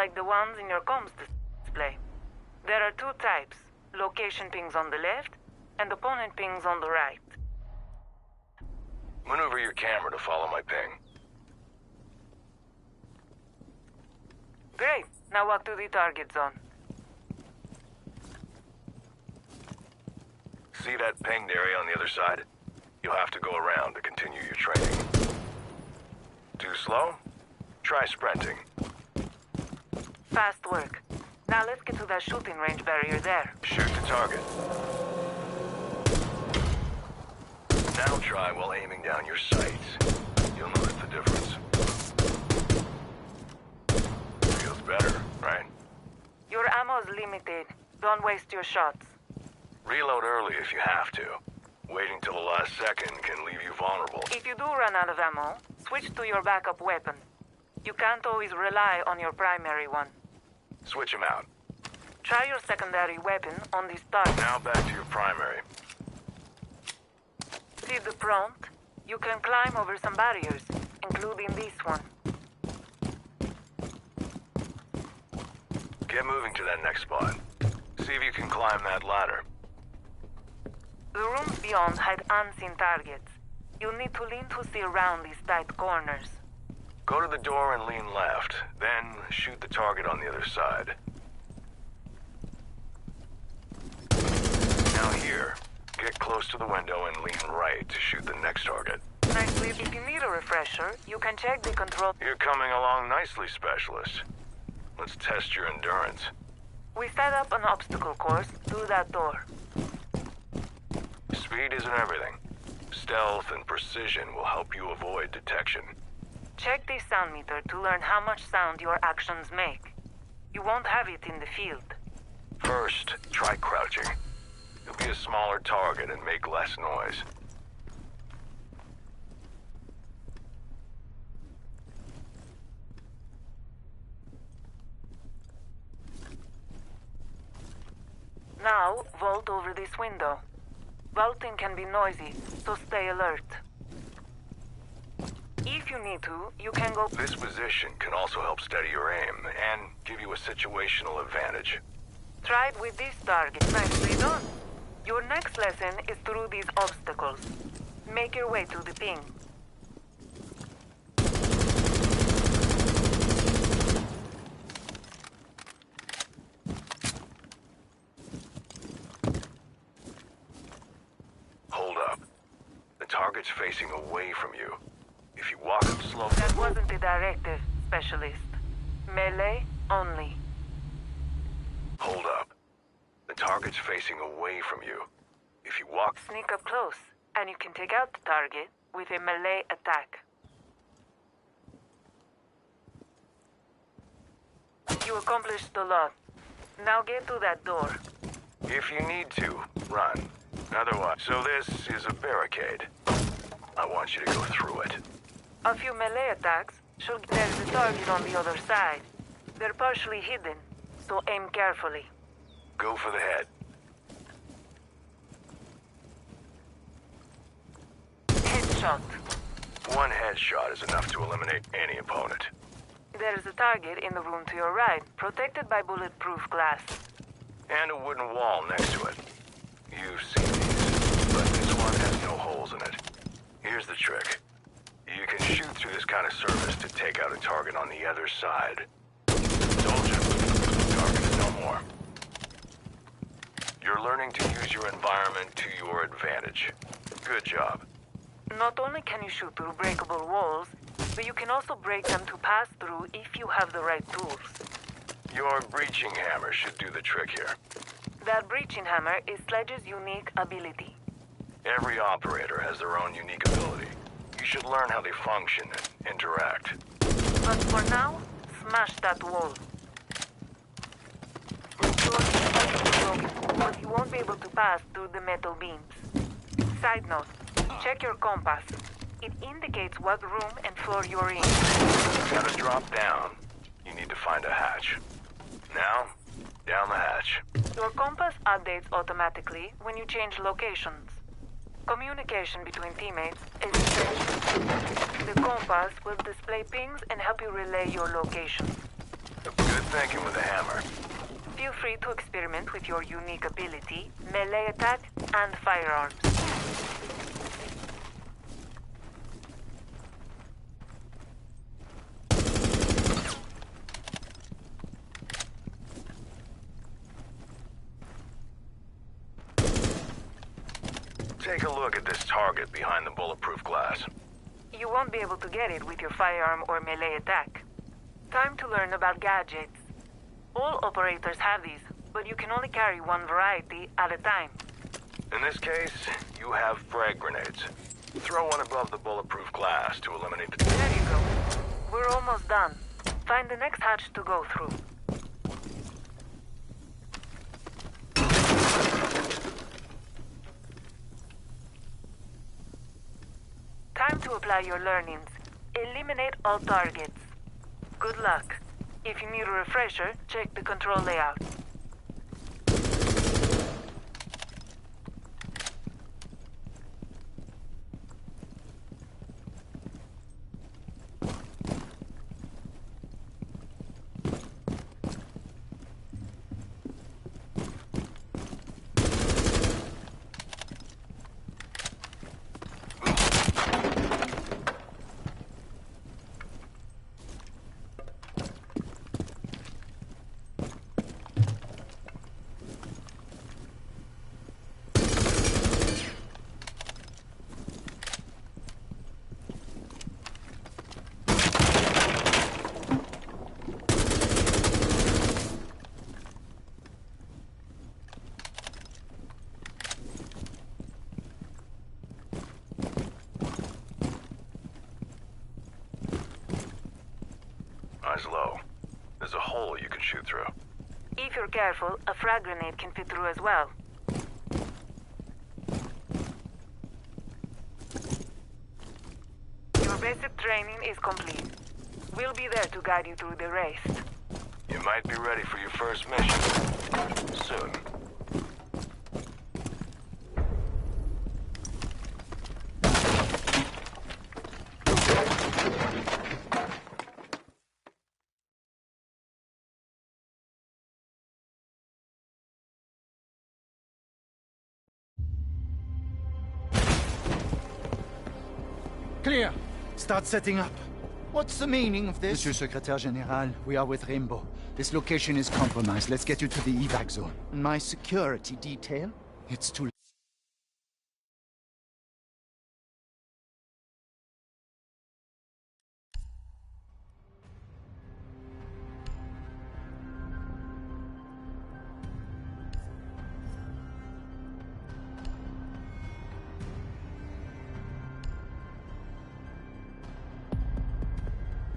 like the ones in your comms display. There are two types, location pings on the left and opponent pings on the right. Maneuver your camera to follow my ping. Great. Now walk to the target zone. See that pinged area on the other side? You'll have to go around to continue your training. Too slow? Try sprinting. Fast work. Now let's get to that shooting range barrier there. Shoot the target. Now try while aiming down your sights. You'll notice the difference. Feels better, right? Your ammo's limited. Don't waste your shots. Reload early if you have to. Waiting till the last second can leave you vulnerable. If you do run out of ammo, switch to your backup weapon. You can't always rely on your primary one. Switch them out. Try your secondary weapon on this target. Now back to your primary. See the prompt? You can climb over some barriers, including this one. Get moving to that next spot. See if you can climb that ladder. The rooms beyond hide unseen targets. You'll need to lean to see around these tight corners. Go to the door and lean left, then shoot the target on the other side. Now here, get close to the window and lean right to shoot the next target. Nicely. If you need a refresher, you can check the control. You're coming along nicely, Specialist. Let's test your endurance. We set up an obstacle course through that door. Speed isn't everything. Stealth and precision will help you avoid detection. Check this sound meter to learn how much sound your actions make. You won't have it in the field. First, try crouching. You'll be a smaller target and make less noise. Now, vault over this window. Vaulting can be noisy, so stay alert. If you need to, you can go... This position can also help steady your aim and give you a situational advantage. Try it with this target. Nicely done. Your next lesson is through these obstacles. Make your way to the ping. Hold up. The target's facing away from you. If you walk up slow... That wasn't the directive, Specialist. Melee only. Hold up. The target's facing away from you. If you walk... Sneak up close, and you can take out the target with a melee attack. You accomplished a lot. Now get to that door. If you need to, run. Otherwise... So this is a barricade. I want you to go through it. A few melee attacks should... There's a target on the other side. They're partially hidden, so aim carefully. Go for the head. Headshot. One headshot is enough to eliminate any opponent. There's a target in the room to your right, protected by bulletproof glass. And a wooden wall next to it. You've seen these, but this one has no holes in it. Here's the trick. You can shoot through this kind of surface to take out a target on the other side. Told you, the target is no more. You're learning to use your environment to your advantage. Good job. Not only can you shoot through breakable walls, but you can also break them to pass through if you have the right tools. Your breaching hammer should do the trick here. That breaching hammer is Sledge's unique ability. Every operator has their own unique ability. You should learn how they function and interact. But for now, smash that wall. Your is broken, but you won't be able to pass through the metal beams. Side note, check your compass. It indicates what room and floor you're in. Gotta drop down. You need to find a hatch. Now, down the hatch. Your compass updates automatically when you change locations. Communication between teammates is essential. The compass will display pings and help you relay your location. A good thing free to experiment with your unique ability, melee attack, and firearms. Take a look at this target behind the bulletproof glass. You won't be able to get it with your firearm or melee attack. Time to learn about gadgets. All operators have these, but you can only carry one variety at a time. In this case, you have frag grenades. Throw one above the bulletproof glass to eliminate the... There you go. We're almost done. Find the next hatch to go through. Time to apply your learnings. Eliminate all targets. Good luck. If you need a refresher, check the control layout. Eyes low. There's a hole you can shoot through. If you're careful, a frag grenade can fit through as well. Your basic training is complete. We'll be there to guide you through the race. You might be ready for your first mission. Soon. Clear! Start setting up. What's the meaning of this? Monsieur Secrétaire Général, we are with Rainbow. This location is compromised. Let's get you to the evac zone. And my security detail? It's too late.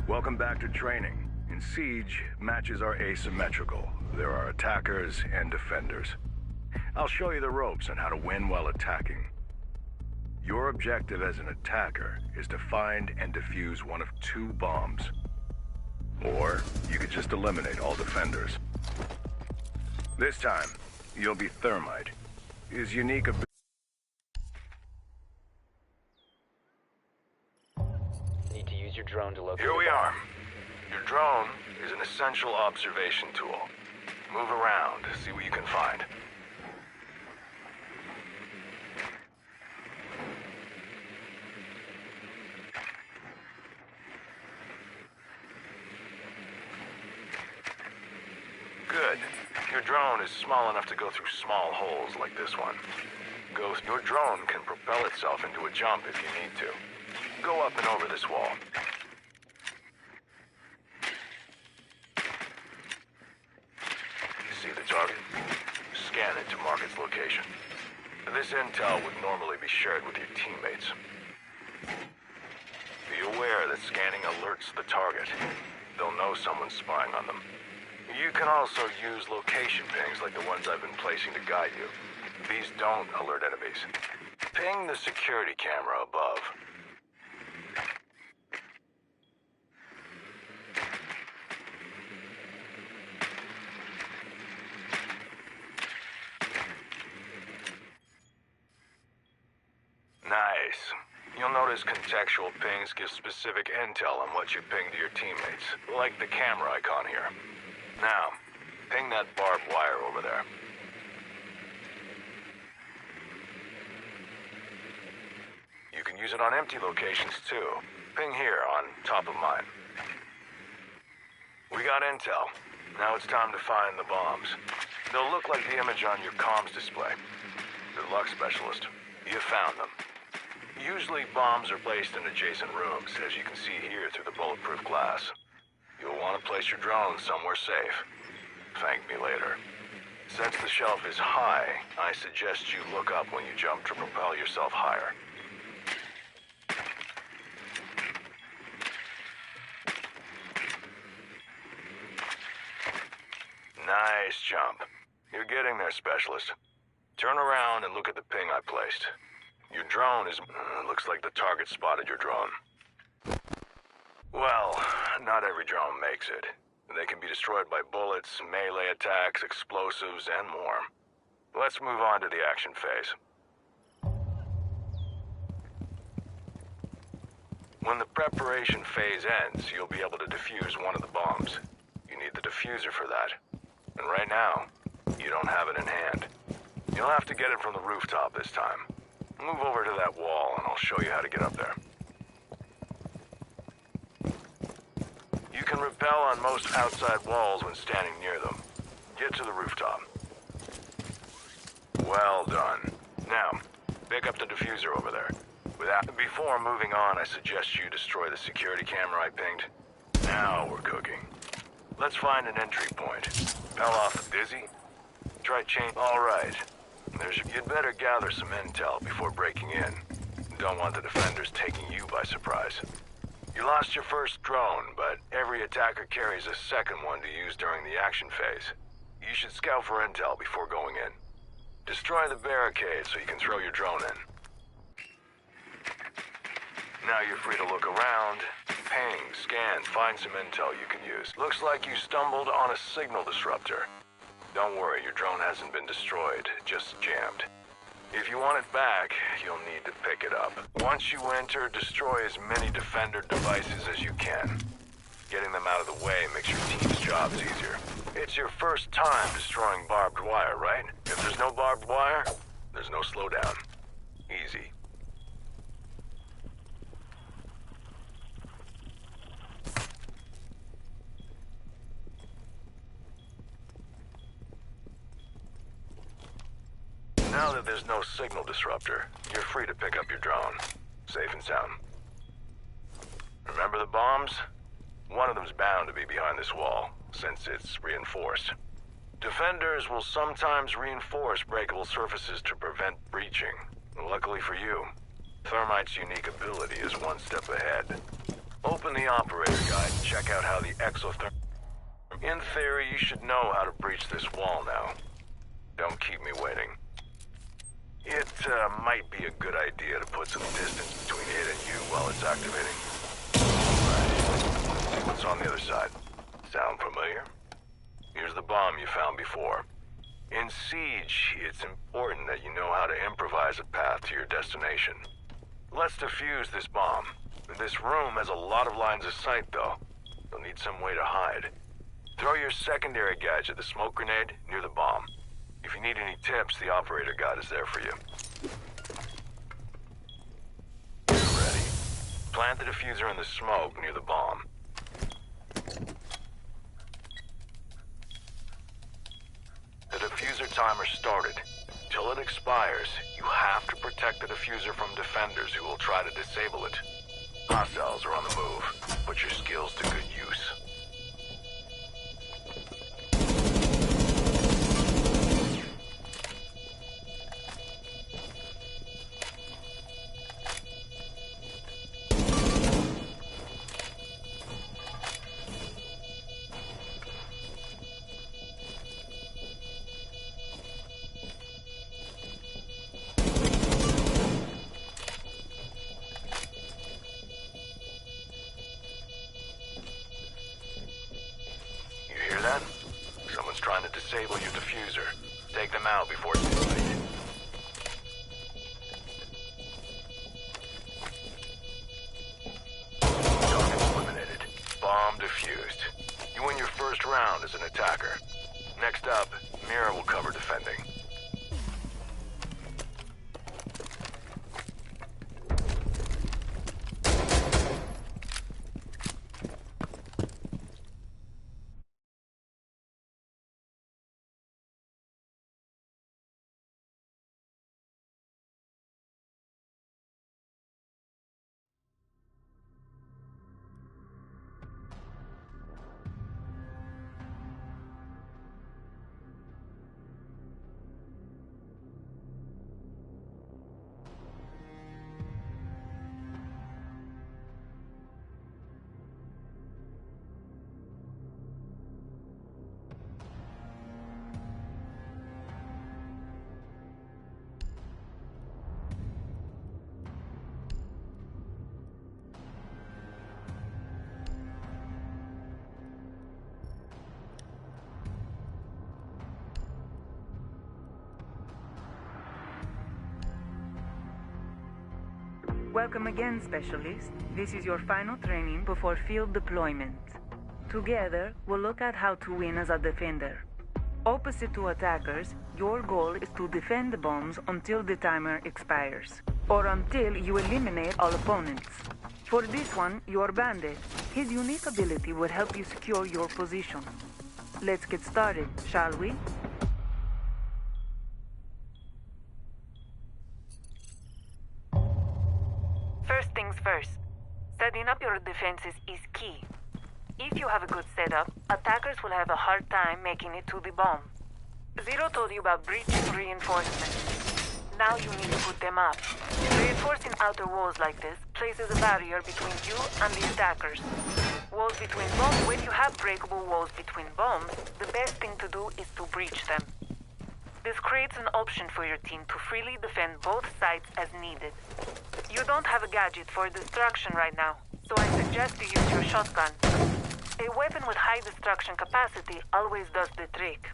Welcome back to training. In Siege, matches are asymmetrical. There are attackers and defenders. I'll show you the ropes on how to win while attacking. Your objective as an attacker is to find and defuse one of 2 bombs. Or, you could just eliminate all defenders. This time, you'll be Thermite. His unique ability... Need to use your drone to locate. Here we are. Your drone is an essential observation tool. Move around, see what you can find. Good. Your drone is small enough to go through small holes like this one. Ghost, your drone can propel itself into a jump if you need to. Go up and over this wall. See the target? Scan it to mark its location. This intel would normally be shared with your teammates. Be aware that scanning alerts the target. They'll know someone's spying on them. You can also use location pings like the ones I've been placing to guide you. These don't alert enemies. Ping the security camera above. Nice. You'll notice contextual pings give specific intel on what you ping to your teammates, like the camera icon here. Now, Ping that barbed wire over there. You can use it on empty locations too. Ping here on top of mine. We got intel. Now it's time to find the bombs. They'll look like the image on your comms display. Good luck, Specialist. You found them. Usually bombs are placed in adjacent rooms, as you can see here through the bulletproof glass. You'll want to place your drone somewhere safe. Thank me later. Since the shelf is high, I suggest you look up when you jump to propel yourself higher. Nice jump. You're getting there, Specialist. Turn around and look at the ping I placed. Your drone is... looks like the target spotted your drone. Well, not every drone makes it. They can be destroyed by bullets, melee attacks, explosives, and more. Let's move on to the action phase. When the preparation phase ends, you'll be able to defuse one of the bombs. You need the diffuser for that. And right now, you don't have it in hand. You'll have to get it from the rooftop this time. Move over to that wall and I'll show you how to get up there. You can rappel on most outside walls when standing near them. Get to the rooftop. Well done. Now, pick up the diffuser over there. Before moving on, I suggest you destroy the security camera I pinged. Now we're cooking. Let's find an entry point. Fell off dizzy? Try change. All right. You'd better gather some intel before breaking in. Don't want the defenders taking you by surprise. You lost your first drone, but every attacker carries a second one to use during the action phase. You should scout for intel before going in. Destroy the barricade so you can throw your drone in. Now you're free to look around, ping, scan, find some intel you can use. Looks like you stumbled on a signal disruptor. Don't worry, your drone hasn't been destroyed, just jammed. If you want it back, you'll need to pick it up. Once you enter, destroy as many defender devices as you can. Getting them out of the way makes your team's jobs easier. It's your first time destroying barbed wire, right? If there's no barbed wire, there's no slowdown. Easy. Now that there's no signal disruptor, you're free to pick up your drone. Safe and sound. Remember the bombs? One of them's bound to be behind this wall, since it's reinforced. Defenders will sometimes reinforce breakable surfaces to prevent breaching. Luckily for you, Thermite's unique ability is one step ahead. Open the operator guide and check out how the exotherm... In theory, you should know how to breach this wall now. Don't keep me waiting. It might be a good idea to put some distance between it and you while it's activating. Alright, let's see what's on the other side. Sound familiar? Here's the bomb you found before. In Siege, it's important that you know how to improvise a path to your destination. Let's defuse this bomb. This room has a lot of lines of sight, though. You'll need some way to hide. Throw your secondary gadget, the smoke grenade, near the bomb. If you need any tips, the operator guide is there for you. Get ready. Plant the diffuser in the smoke near the bomb. The diffuser timer started. Till it expires, you have to protect the diffuser from defenders who will try to disable it. Hostiles are on the move. Put your skills to good use. Someone's trying to disable your diffuser. Take them out before it's too late. Target eliminated. Bomb defused. You win your first round as an attacker. Next up, Mira will cover defending. Welcome again, Specialist. This is your final training before field deployment. Together, we'll look at how to win as a defender. Opposite to attackers, your goal is to defend the bombs until the timer expires, or until you eliminate all opponents. For this one, you're Bandit. His unique ability will help you secure your position. Let's get started, shall we? First things first, setting up your defenses is key. If you have a good setup, attackers will have a hard time making it to the bomb. Zero told you about breaching reinforcements. Now you need to put them up. Reinforcing outer walls like this places a barrier between you and the attackers. Walls between bombs, when you have breakable walls between bombs, the best thing to do is to breach them. This creates an option for your team to freely defend both sides as needed. You don't have a gadget for destruction right now, so I suggest you use your shotgun. A weapon with high destruction capacity always does the trick.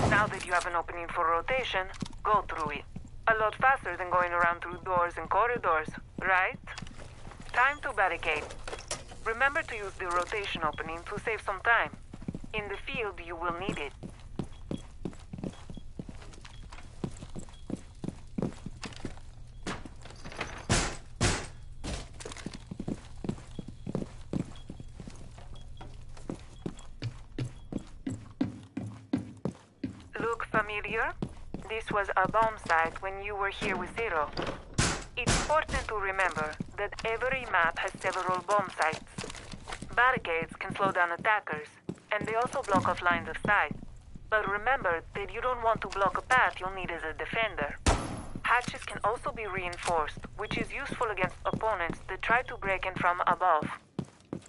Now that you have an opening for rotation, go through it. A lot faster than going around through doors and corridors, right? Time to barricade. Remember to use the rotation opening to save some time. In the field, you will need it. Look familiar? This was a bomb site when you were here with Zero. It's important to remember that every map has several bomb sites. Barricades can slow down attackers, and they also block off lines of sight. But remember that you don't want to block a path you'll need as a defender. Hatches can also be reinforced, which is useful against opponents that try to break in from above.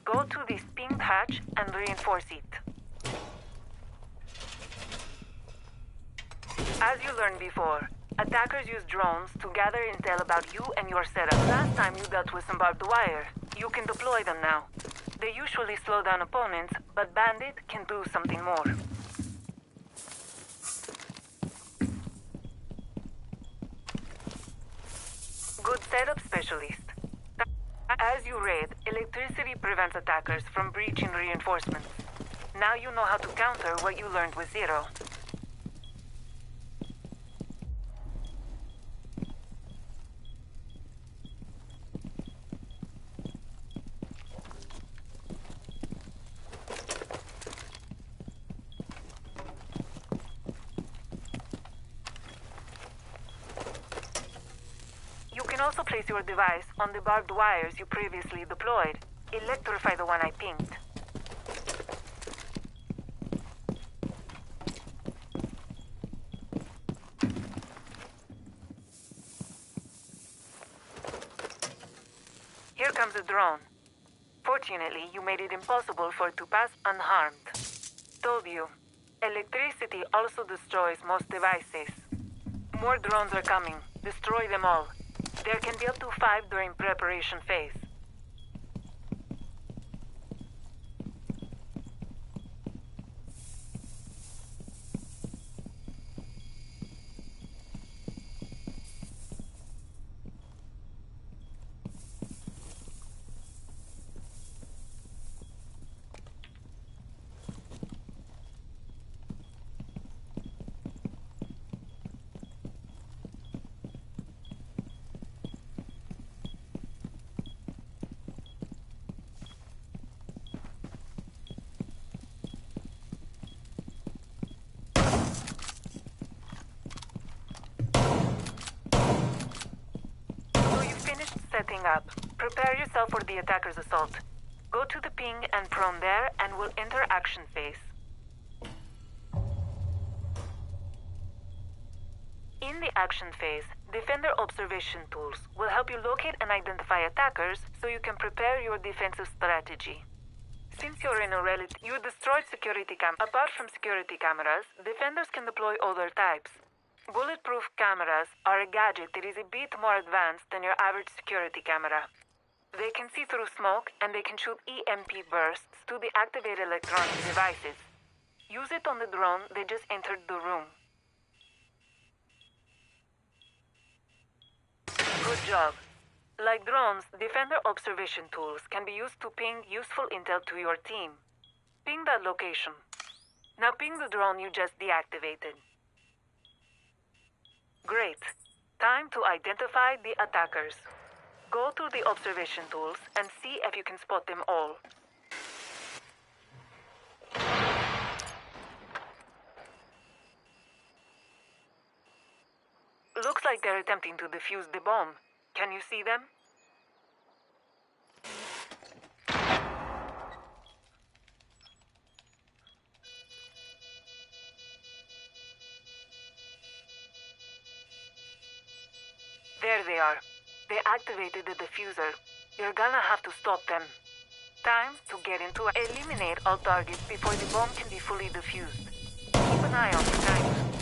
Go to this pinged hatch and reinforce it. As you learned before, attackers use drones to gather intel about you and your setup. Last time you dealt with some barbed wire. You can deploy them now. They usually slow down opponents, but Bandit can do something more. Good setup, Specialist. As you read, electricity prevents attackers from breaching reinforcements. Now you know how to counter what you learned with Zero. Also place your device on the barbed wires you previously deployed. Electrify the one I pinged. Here comes a drone. Fortunately, you made it impossible for it to pass unharmed. Told you, electricity also destroys most devices. More drones are coming. Destroy them all. There can be up to 5 during preparation phase. everything up. Prepare yourself for the attacker's assault. Go to the ping and prone there, and we'll enter action phase. In the action phase, Defender observation tools will help you locate and identify attackers so you can prepare your defensive strategy. Since you're in a you destroyed security Apart from security cameras, Defenders can deploy other types. Bulletproof cameras are a gadget that is a bit more advanced than your average security camera. They can see through smoke, and they can shoot EMP bursts to deactivate electronic devices. Use it on the drone that just entered the room. Good job. Like drones, Defender observation tools can be used to ping useful intel to your team. Ping that location. Now ping the drone you just deactivated. Great. Time to identify the attackers. Go to the observation tools and see if you can spot them all. Looks like they're attempting to defuse the bomb. Can you see them? There they are. They activated the diffuser. You're gonna have to stop them. Time to get into eliminate all targets before the bomb can be fully defused. Keep an eye on the time.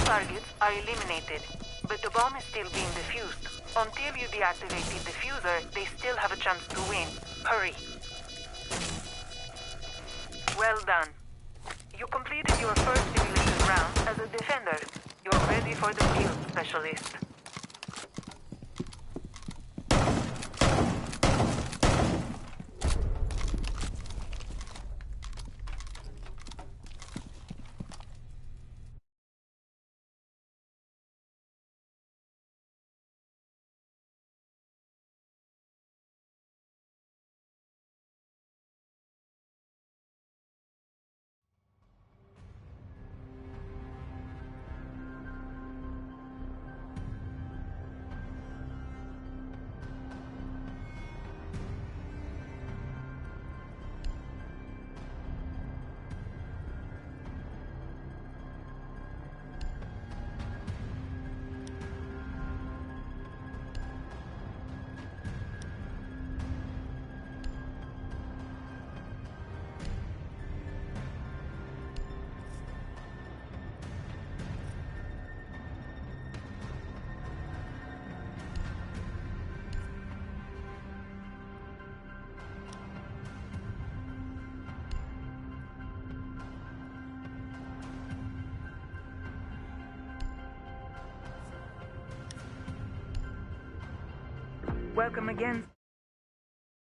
Targets are eliminated, but the bomb is still being defused. Until you deactivate the diffuser, they still have a chance to win. Hurry. Well done. You completed your first simulated round as a defender. You're ready for the field, specialist. Welcome again.